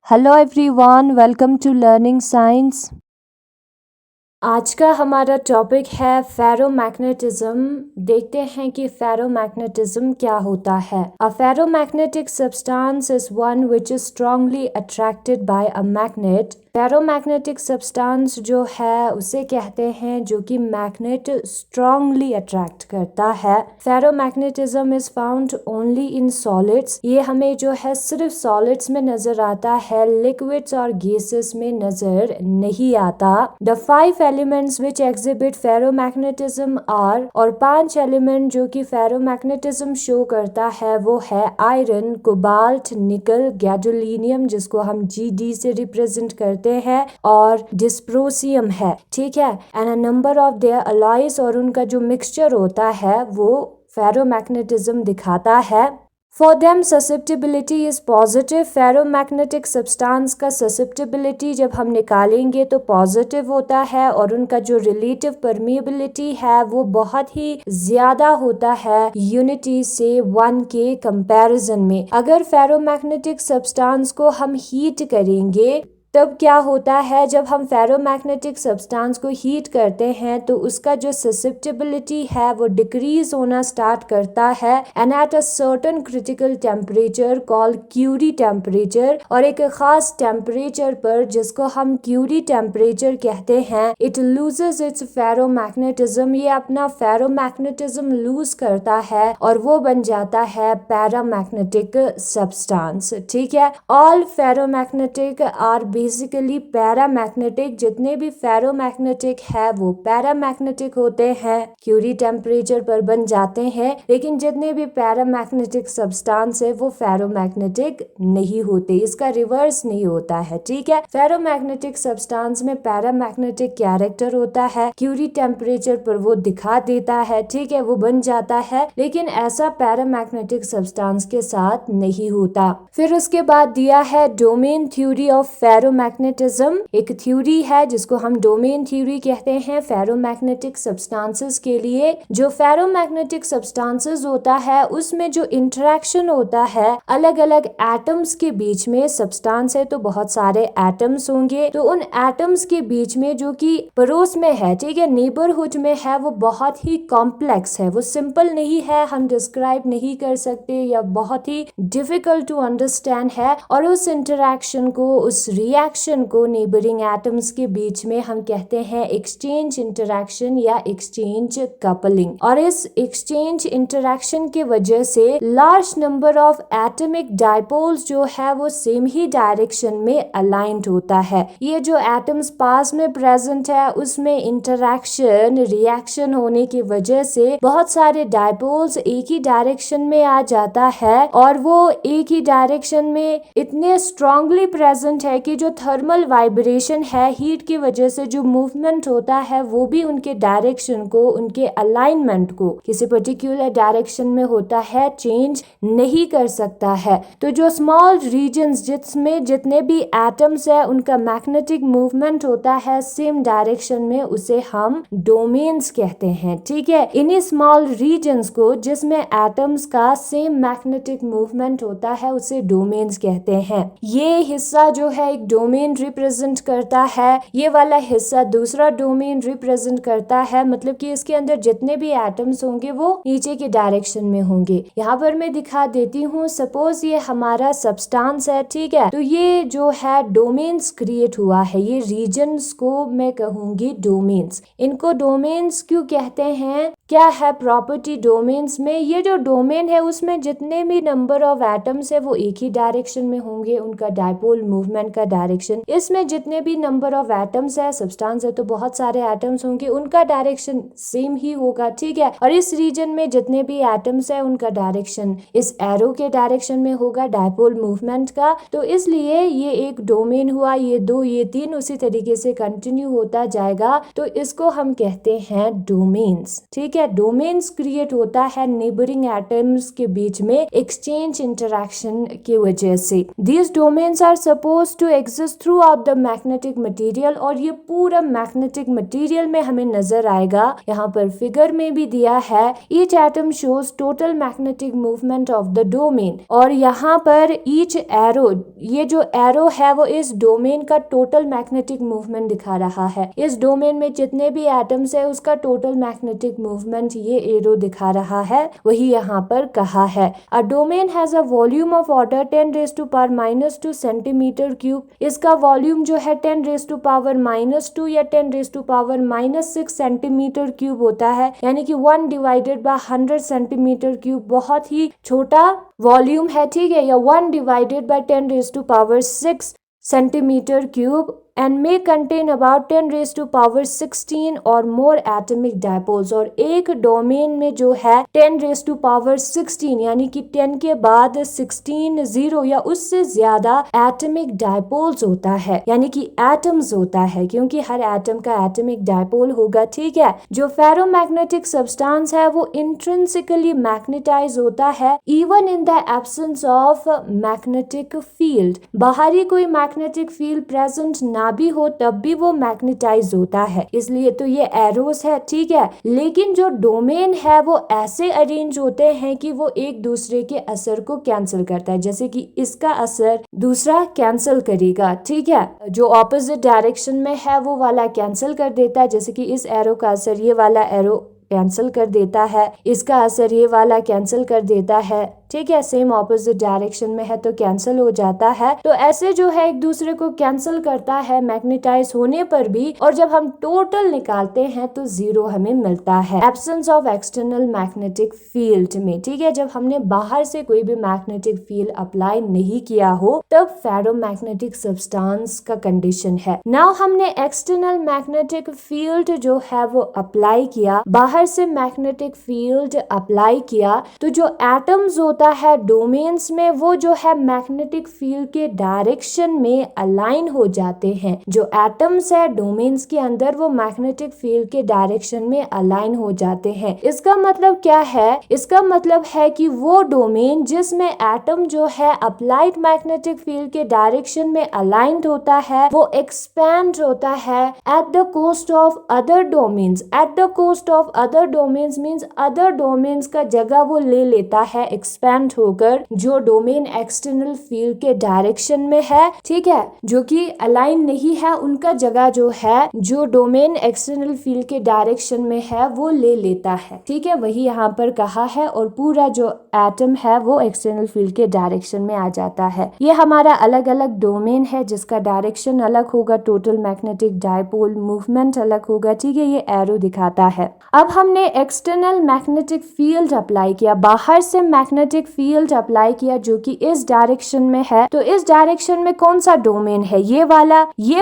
Hello everyone, welcome to learning science. आज का हमारा टॉपिक है फेरोमैग्नेटिज्म। देखते हैं कि फेरोमैग्नेटिज्म क्या होता है। A ferromagnetic substance is one which is strongly attracted by a magnet. Ferromagnetic substance जो है उसे कहते हैं जो कि मैग्नेट स्ट्रांगली अट्रैक्ट करता है। Ferromagnetism is found only in solids. ये हमें जो है सिर्फ सॉलिड्स में नजर आता है, लिक्विड्स और गैसेस में नजर नहीं आता। The 5 elements which exhibit ferromagnetism are, और 5 एलिमेंट जो कि फेरोमैग्नेटिज्म शो करता है वो है आयरन, कोबाल्ट, निकल, गैडोलिनियम जिसको हम GD से रिप्रेजेंट करते हैं, और डिस्प्रोसियम है। ठीक है, and a number of their alloys, और उनका जो मिक्सचर होता है वो फेरोमैग्नेटिज्म दिखाता है। For them susceptibility is positive। Ferromagnetic substance का susceptibility जब हम निकालेंगे तो पॉजिटिव होता है, और उनका जो रिलेटिव परमिएबिलिटी है वो बहुत ही ज्यादा होता है यूनिटी से 1 के कंपैरिजन में। अगर फेरोमैग्नेटिक सब्सटेंस को हम हीट करेंगे तब क्या होता है, जब हम फेरोमैग्नेटिक सब्सटेंस को हीट करते हैं तो उसका जो ससेप्टेबिलिटी है वो डिक्रीज होना स्टार्ट करता है, and at a certain critical temperature called Curie temperature, और एक खास टेम्परेचर पर जिसको हम क्यूरी टेम्परेचर कहते हैं, इट लूजेस इट्स फेरोमैग्नेटिज्म। ये अपना फेरोमैग्नेटिज्म लूज करता है और वो बन जाता है पैरामैग्नेटिक सब्सटेंस। ठीक है, all ferromagnetic are basically paramagnetic. जितने भी फेरोमैग्नेटिक है वो पैरामैग्नेटिक होते हैं, क्यूरी टेम्परेचर पर बन जाते हैं, लेकिन जितने भी पैरामैग्नेटिक सब्सटेंस है वो फेरोमैग्नेटिक नहीं होते, इसका रिवर्स नहीं होता है। ठीक है, फेरोमैग्नेटिक सब्सटेंस में पैरामैग्नेटिक कैरेक्टर होता है, क्यूरी टेम्परेचर पर वो दिखा देता है, ठीक है, वो बन जाता है, लेकिन ऐसा पैरामैग्नेटिक सब्सटेंस के साथ नहीं होता। फिर उसके बाद दिया है डोमेन थ्योरी ऑफ फेरोमैग्नेटिज्म। एक थ्योरी है जिसको हम डोमेन थ्योरी कहते हैं फेरोमैग्नेटिक सब्सटेंसेस के लिए। जो फेरोमैग्नेटिक सब्सटेंसेस होता है उसमें जो इंटरेक्शन होता है अलग अलग एटम्स के बीच में, सब्सटेंस है तो बहुत सारे एटम्स होंगे, तो उन एटम्स के बीच में जो कि पड़ोस में है, ठीक है, नेबरहुड में है, वो बहुत ही कॉम्प्लेक्स है, वो सिंपल नहीं है, हम डिस्क्राइब नहीं कर सकते, या बहुत ही डिफिकल्ट टू अंडरस्टैंड है। और उस इंटरेक्शन को, उस रिएक्शन को नेबरिंग एटम्स के बीच में हम कहते हैं एक्सचेंज इंटरेक्शन या एक्सचेंज कपलिंग। और इस एक्सचेंज इंटरेक्शन की वजह से large number of atomic dipoles जो है वो सेम ही डायरेक्शन में अलाइंड होता है। ये जो एटम्स पास में प्रेजेंट है उसमें इंटरेक्शन, रिएक्शन होने की वजह से बहुत सारे डायपोल्स एक ही डायरेक्शन में आ जाता है, और वो एक ही डायरेक्शन में इतने स्ट्रांगली प्रेजेंट है कि जो थर्मल वाइब्रेशन है, हीट की वजह से जो मूवमेंट होता है वो भी उनके डायरेक्शन को, उनके अलाइनमेंट को किसी पर्टिकुलर डायरेक्शन में होता है, चेंज नहीं कर सकता है। तो जो स्मॉल रीजन्स जिसमें जितने भी एटम्स है उनका मैग्नेटिक मूवमेंट होता है सेम डायरेक्शन में, उसे हम डोमेन्स कहते हैं। ठीक है, इन्हीं स्मॉल रीजन्स को जिसमें एटम्स का सेम मैग्नेटिक मूवमेंट होता है उसे डोमेन्स कहते हैं। ये हिस्सा जो है एक डोमेन रिप्रेजेंट करता है, ये वाला हिस्सा दूसरा डोमेन रिप्रेजेंट करता है, मतलब कि इसके अंदर जितने भी एटम्स होंगे वो नीचे के डायरेक्शन में होंगे। यहाँ पर मैं दिखा देती हूँ, सपोज ये हमारा सब्सटेंस है, ठीक है, तो ये जो है डोमेन्स क्रिएट हुआ है, ये रीजन्स को मैं कहूंगी डोमेन्स। इनको डोमेन्स क्यों कहते हैं, क्या है प्रॉपर्टी डोमेन्स में, ये जो डोमेन है उसमें जितने भी नंबर ऑफ एटम्स है वो एक ही डायरेक्शन में होंगे, उनका डायपोल मूवमेंट का डायरेक्शन। इसमें जितने भी नंबर ऑफ एटम्स है, सब्सटेंस है तो बहुत सारे एटम्स होंगे, उनका डायरेक्शन सेम ही होगा। ठीक है, और इस रीजन में जितने भी एटम्स है उनका डायरेक्शन इस एरो के डायरेक्शन में होगा, डायपोल मूवमेंट का। तो इसलिए ये एक डोमेन हुआ, ये 2, ये 3 उसी तरीके से कंटिन्यू होता जाएगा, तो इसको हम कहते हैं डोमेन्स। ठीक है, डोमेन्स क्रिएट होता है नेबरिंग एटम्स के बीच में एक्सचेंज इंटरेक्शन की वजह से। These domains are supposed to exist through out the magnetic material, और ये पूरा मैग्नेटिक मटेरियल में हमें नजर आएगा। यहाँ पर फिगर में भी दिया है, each atom shows total magnetic movement of the domain, और यहाँ पर ईच एरो, ये जो एरो है वो इस डोमेन का टोटल मैग्नेटिक मूवमेंट दिखा रहा है। इस डोमेन में जितने भी एटम्स है उसका टोटल मैग्नेटिक मूवमेंट ये एरो दिखा रहा है, वही यहाँ पर कहा है। A domain has a volume of order 10⁻⁻² centimetre cube. इसका वॉल्यूम जो है 10⁻⁻² या 10⁻⁻6 सेंटीमीटर क्यूब होता है, यानी कि 1/100 सेंटीमीटर क्यूब बहुत ही छोटा वॉल्यूम है, ठीक है, या 1/10⁻6 centimetre cube and may contain about 10⁻16 और more atomic dipoles। और एक डोमेन में जो है 10⁻16 यानी कि 10 के बाद 16 जीरो या उससे ज्यादा एटमिक डायपोल्स होता है, यानी कि एटम्स होता है, क्योंकि हर एटम का एटमिक डायपोल होगा, ठीक है। जो फेरोमैग्नेटिक सब्सटेंस है वो इंट्रिंसिकली मैग्नेटाइज होता है even in the absence of magnetic field. बाहरी कोई मैग्नेटिक फील्ड प्रेजेंट ना भी हो तब भी वो मैग्नेटाइज होता है, इसलिए तो ये एरोस है, ठीक है। लेकिन जो डोमेन है वो ऐसे अरेंज होते हैं कि वो एक दूसरे के असर को कैंसिल करता है, जैसे कि इसका असर दूसरा कैंसिल करेगा, ठीक है। जो ऑपोजिट डायरेक्शन में है वो वाला कैंसिल कर देता है, जैसे कि इस एरो का असर ये वाला एरो कैंसिल कर देता है, इसका असर ये वाला कैंसिल कर देता है, ठीक है। सेम ऑपोजिट डायरेक्शन में है तो कैंसिल हो जाता है। तो ऐसे जो है एक दूसरे को कैंसिल करता है मैग्नेटाइज होने पर भी, और जब हम टोटल निकालते हैं तो जीरो हमें मिलता है absence of external magnetic field में, ठीक है। जब हमने बाहर से कोई भी मैग्नेटिक फील्ड अप्लाई नहीं किया हो तब फेरोमैग्नेटिक सब्सटेंस का कंडीशन है। नाउ हमने एक्सटर्नल मैग्नेटिक फील्ड जो है वो अप्लाई किया, बाहर से मैग्नेटिक फील्ड अप्लाई किया, तो जो एटम्स होता है डोमेन्स में वो जो है मैग्नेटिक फील्ड के डायरेक्शन में अलाइन हो जाते हैं। जो एटम्स है डोमेन्स के अंदर वो मैग्नेटिक फील्ड के डायरेक्शन में अलाइन हो जाते हैं। इसका मतलब क्या है? इसका मतलब है कि वो डोमेन जिसमें एटम जो है अप्लाइड मैग्नेटिक फील्ड के डायरेक्शन में अलाइंड होता है वो एक्सपैंड होता है at the cost of other domains. At the cost of other domains means other domains का जगह वो ले लेता है एक्सपैंड होकर जो डोमेन एक्सटर्नल फील्ड के डायरेक्शन में है, ठीक है, जो कि अलाइन नहीं है उनका जगह जो है जो डोमेन एक्सटर्नल फील्ड के डायरेक्शन में है वो ले लेता है, ठीक है। वही यहाँ पर कहा है और पूरा जो एटम है वो एक्सटर्नल फील्ड के डायरेक्शन में आ जाता है। ये हमारा अलग अलग डोमेन है जिसका डायरेक्शन अलग होगा, टोटल मैग्नेटिक डायपोल मूवमेंट अलग होगा, ठीक है, ये एरो दिखाता है। अब हमने एक्सटर्नल मैग्नेटिक फील्ड अप्लाई किया, बाहर से मैग्नेटिक फील्ड अप्लाई किया जो कि इस डायरेक्शन में है, तो इस डायरेक्शन में कौन सा डोमेन है? ये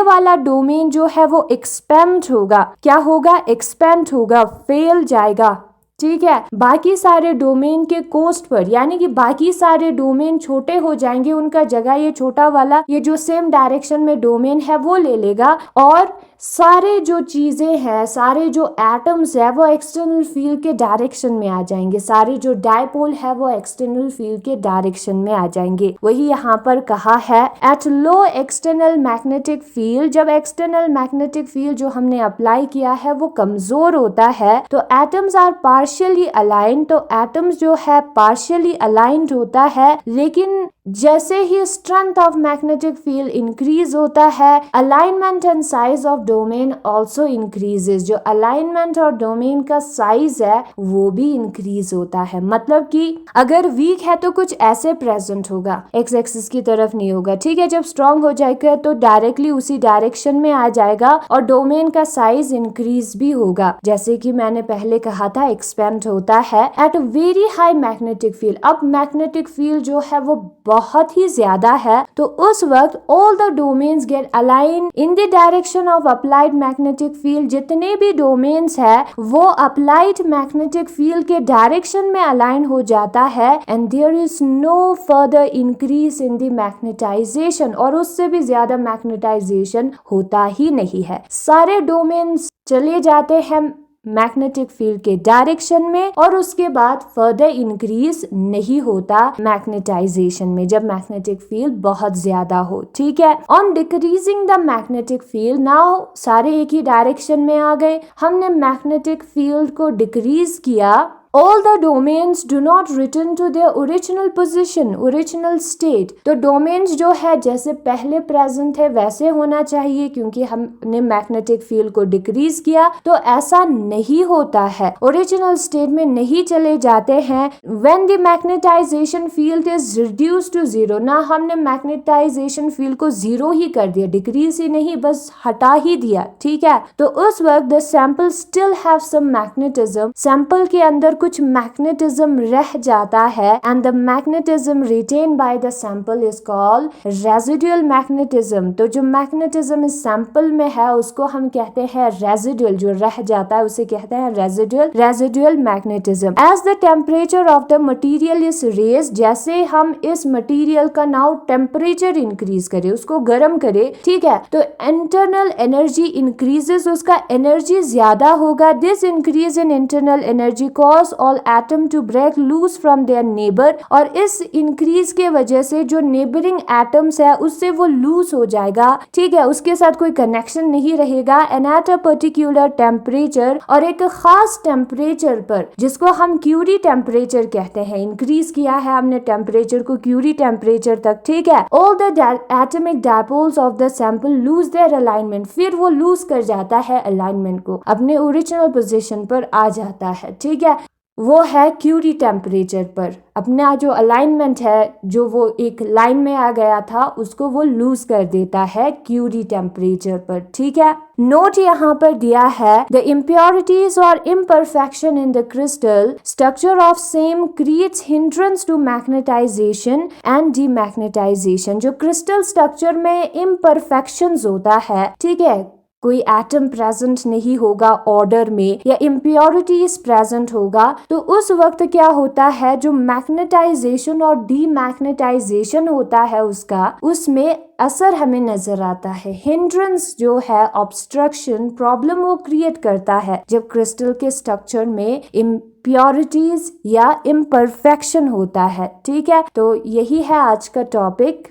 वाला डोमेन जो है वो एक्सपेंड होगा। क्या होगा? एक्सपेंड होगा, फैल जाएगा, ठीक है। बाकी सारे डोमेन के कोस्ट पर, यानी कि बाकी सारे डोमेन छोटे हो जाएंगे, उनका जगह ये छोटा वाला ये जो सेम डायरेक्शन में डोमेन है वो ले लेगा, और सारे जो चीजें हैं, सारे जो एटम्स है वो एक्सटर्नल फील्ड के डायरेक्शन में आ जाएंगे, सारे जो डायपोल है वो एक्सटर्नल फील्ड के डायरेक्शन में आ जाएंगे। वही यहाँ पर कहा है at low external magnetic field. जब एक्सटर्नल मैग्नेटिक फील्ड जो हमने अप्लाई किया है वो कमजोर होता है तो एटम्स आर पार्शियली अलाइंड, तो एटम्स जो है पार्शियली अलाइंड होता है, लेकिन जैसे ही strength of magnetic field increase होता है alignment and size of domain also increases. जो अलाइनमेंट और डोमेन का साइज है वो भी इंक्रीज होता है। मतलब कि अगर वीक है तो कुछ ऐसे प्रेजेंट होगा, एक्स एक्सिस की तरफ नहीं होगा, ठीक है। जब स्ट्रॉन्ग हो जाएगा तो डायरेक्टली उसी डायरेक्शन में आ जाएगा और डोमेन का साइज इंक्रीज भी होगा। जैसे कि मैंने पहले कहा था एक्सपेंड होता है at very high magnetic field. अब मैग्नेटिक फील्ड जो है वो बहुत ही ज्यादा है तो उस वक्त all the domains get align in the direction of applied magnetic field. जितने भी डोमेन्स है वो अप्लाइड मैग्नेटिक फील्ड के डायरेक्शन में अलाइन हो जाता है and there is no further increase in the magnetisation, और उससे भी ज्यादा मैग्नेटाइजेशन होता ही नहीं है। सारे डोमेन्स चले जाते हैं मैग्नेटिक फील्ड के डायरेक्शन में और उसके बाद फर्दर इंक्रीज नहीं होता मैग्नेटाइजेशन में जब मैग्नेटिक फील्ड बहुत ज्यादा हो। ठीक है, on decreasing the magnetic field, now सारे एक ही डायरेक्शन में आ गए, हमने मैग्नेटिक फील्ड को डिक्रीज किया, all the domains do not return to their original position, original state। तो डोमेन्स जो है जैसे पहले प्रेजेंट है वैसे होना चाहिए, क्योंकि हमने मैग्नेटिक फील्ड को डिक्रीज किया, तो ऐसा नहीं होता है, ओरिजिनल स्टेट में नहीं चले जाते हैं। when the magnetization field is reduced to zero, ना हमने मैग्नेटाइजेशन फील्ड को जीरो ही कर दिया, डिक्रीज ही नहीं, बस हटा ही दिया। ठीक है, तो उस वक्त the sample still have some magnetism, sample के अंदर कुछ मैग्नेटिज्म रह जाता है, and the magnetism retain by the sample is called residual magnetism. तो जो मैग्नेटिज्म इस सैंपल में है उसको हम कहते हैं रेजिडुअल, जो रह जाता है उसे कहते हैं residual magnetism. As the temperature of the material is raise, जैसे हम इस मटीरियल का नाउ टेम्परेचर इंक्रीज करें, उसको गर्म करें, ठीक है, तो इंटरनल एनर्जी इंक्रीजेस, उसका एनर्जी ज्यादा होगा। This increase in internal energy cause all atom to break loose from their neighbour, और इस इंक्रीज के वजह से जो नेबरिंग एटम्स है उससे वो लूज हो जाएगा। ठीक है, उसके साथ कोई कनेक्शन नहीं रहेगा। And at a particular temperature, और एक खास टेम्परेचर पर, जिसको हम क्यूरी टेम्परेचर कहते हैं, इंक्रीज किया है हमने टेम्परेचर को क्यूरी टेम्परेचर तक। ठीक है, all the atomic dipoles of the sample lose their alignment, फिर वो लूज कर जाता है अलाइनमेंट को, अपने ओरिजिनल पोजीशन पर आ जाता है। ठीक है, वो है क्यूरी टेम्परेचर पर अपना जो अलाइनमेंट है, जो वो एक लाइन में आ गया था, उसको वो लूज कर देता है क्यूरी टेम्परेचर पर। ठीक है, नोट यहाँ पर दिया है, द इम्प्योरिटीज और imperfection in the crystal structure of same creates hindrance to magnetisation and demagnetisation. जो क्रिस्टल स्ट्रक्चर में इम्परफेक्शंस होता है, ठीक है, कोई एटम प्रेजेंट नहीं होगा ऑर्डर में, या इम्प्योरिटीज प्रेजेंट होगा, तो उस वक्त क्या होता है, जो मैग्नेटाइजेशन और डीमैग्नेटाइजेशन होता है उसका, उसमें असर हमें नजर आता है। हिंड्रेंस जो है, ऑब्स्ट्रक्शन, प्रॉब्लम वो क्रिएट करता है जब क्रिस्टल के स्ट्रक्चर में इम्प्योरिटीज या इम्परफेक्शन होता है। ठीक है, तो यही है आज का टॉपिक।